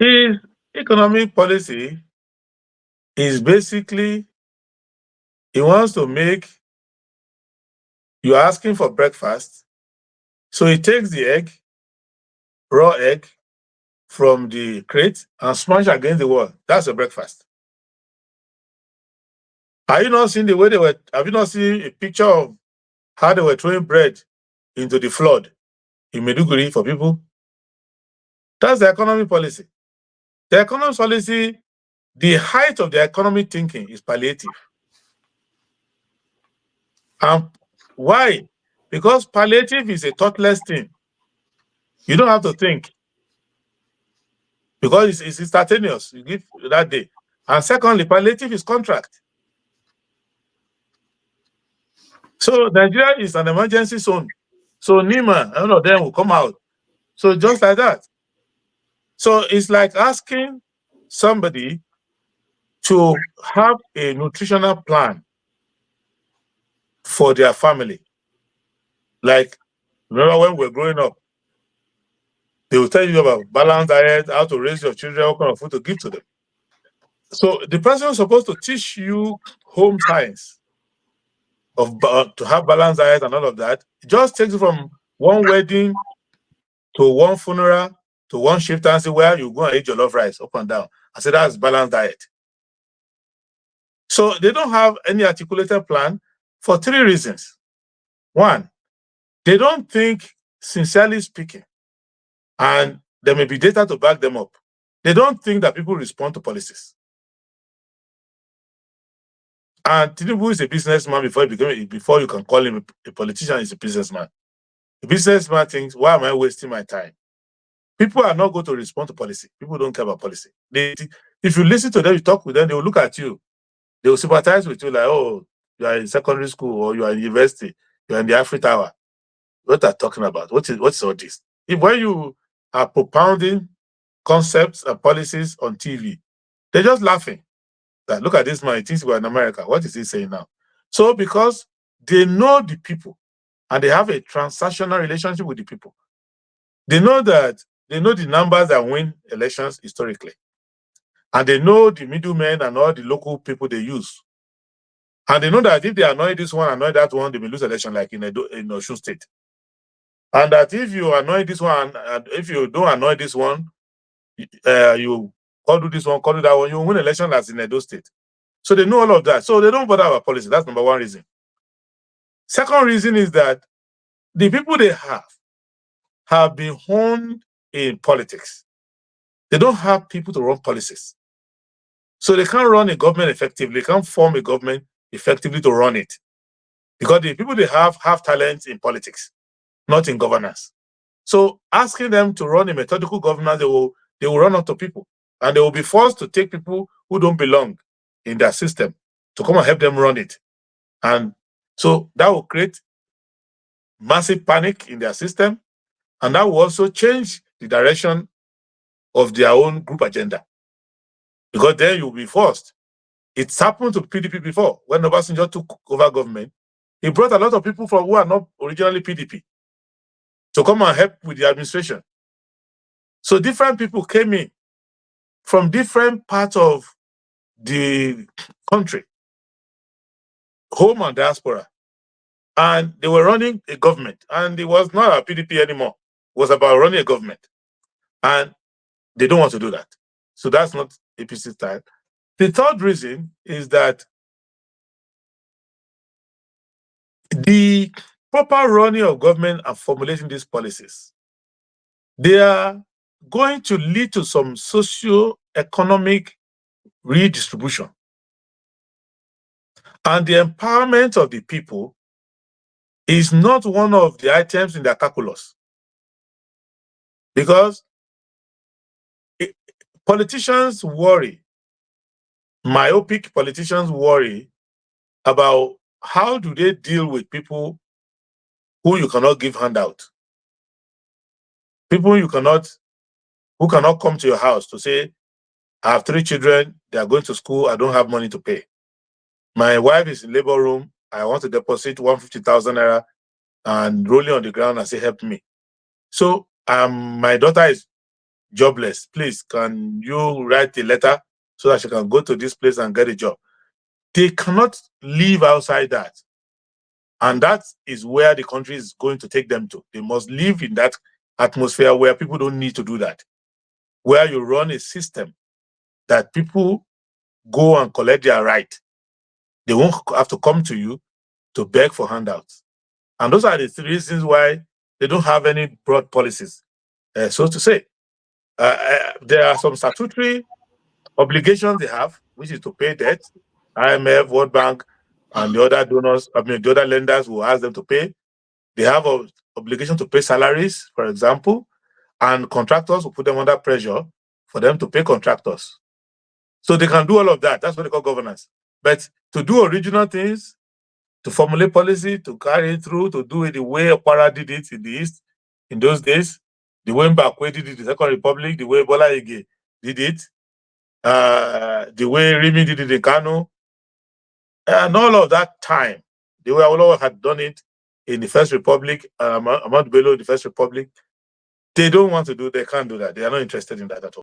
His economic policy is basically he wants to make you asking for breakfast. So he takes the egg, raw egg, from the crate and smash against the wall. That's your breakfast. Have you not seen the way they were? Have you not seen a picture of how they were throwing bread into the flood in Meduguri for people? That's the economy policy. The economy policy, the height of the economic thinking is palliative. And why? Because palliative is a thoughtless thing. You don't have to think because it's instantaneous. You give that day. And secondly, palliative is contract. So Nigeria is an emergency zone. So Nima, none of them will come out. So just like that. So it's like asking somebody to have a nutritional plan for their family. Like, remember when we were growing up, they will tell you about balanced diet, how to raise your children, what kind of food to give to them. So the person is supposed to teach you home science of to have balanced diet and all of that. It just takes you from one wedding to one funeral to one shift and say where you go and eat your love rice up and down. I said that's balanced diet. So they don't have any articulated plan for three reasons. One, they don't think, sincerely speaking, and there may be data to back them up. They don't think that people respond to policies. And Tinubu is a businessman before you can call him a politician. He's a businessman. A businessman thinks, why am I wasting my time? People are not going to respond to policy. People don't care about policy. If you listen to them, you talk with them, they will look at you. They will sympathize with you like, oh, you are in secondary school or you are in university, you are in the Afri Tower. What are you talking about? What's all this? When you are propounding concepts and policies on TV, they're just laughing. That look at this man, he thinks we're in America. What is he saying now? So because they know the people and they have a transactional relationship with the people, they know the numbers that win elections historically. And they know the middlemen and all the local people they use. And they know that if they annoy this one, annoy that one, they will lose election like in Osun State. And that if you annoy this one, and if you don't annoy this one, you call do this one, call do that one, you win election as in Edo State. So they know all of that. So they don't bother about policy. That's number one reason. Second reason is that the people they have been honed in politics. They don't have people to run policies. So they can't run a government effectively. They can't form a government effectively to run it. Because the people they have talent in politics, not in governance. So asking them to run a methodical governance, they will run out of people. And they will be forced to take people who don't belong in their system to come and help them run it. And so that will create massive panic in their system. And that will also change the direction of their own group agenda. Because then you'll be forced. It's happened to PDP before. When Obasanjo took over government, he brought a lot of people from who are not originally PDP to come and help with the administration. So different people came in from different parts of the country, home and diaspora. And they were running a government. And it was not a PDP anymore. It was about running a government. And they don't want to do that. So that's not APC style. The third reason is that the proper running of government and formulating these policies, they are going to lead to some socio-economic redistribution. And the empowerment of the people is not one of the items in their calculus. Because politicians worry, myopic politicians worry about how do they deal with people who you cannot give handout. People who cannot come to your house to say, I have 3 children, they are going to school, I don't have money to pay. My wife is in labor room, I want to deposit 150,000 naira and rolling on the ground and say, help me. So my daughter is jobless. Please, can you write a letter so that she can go to this place and get a job? They cannot live outside that. And that is where the country is going to take them to. They must live in that atmosphere where people don't need to do that, where you run a system that people go and collect their right. They won't have to come to you to beg for handouts. And those are the reasons why they don't have any broad policies. So to say, there are some statutory obligations they have, which is to pay debt. IMF, World Bank, and the other donors, the other lenders will ask them to pay. They have an obligation to pay salaries, for example, and contractors will put them under pressure for them to pay contractors. So they can do all of that. That's what they call governance. But to do original things, to formulate policy, to carry it through, to do it the way Okpara did it in the East in those days, the way Mbakwe did it in the Second Republic, the way Bola Ige did it, the way Rimi did it in Kano, and all of that time, the way Awolowo had done it in the First Republic, Ahmadu Bello, the First Republic, they don't want to do, they can't do that. They are not interested in that at all.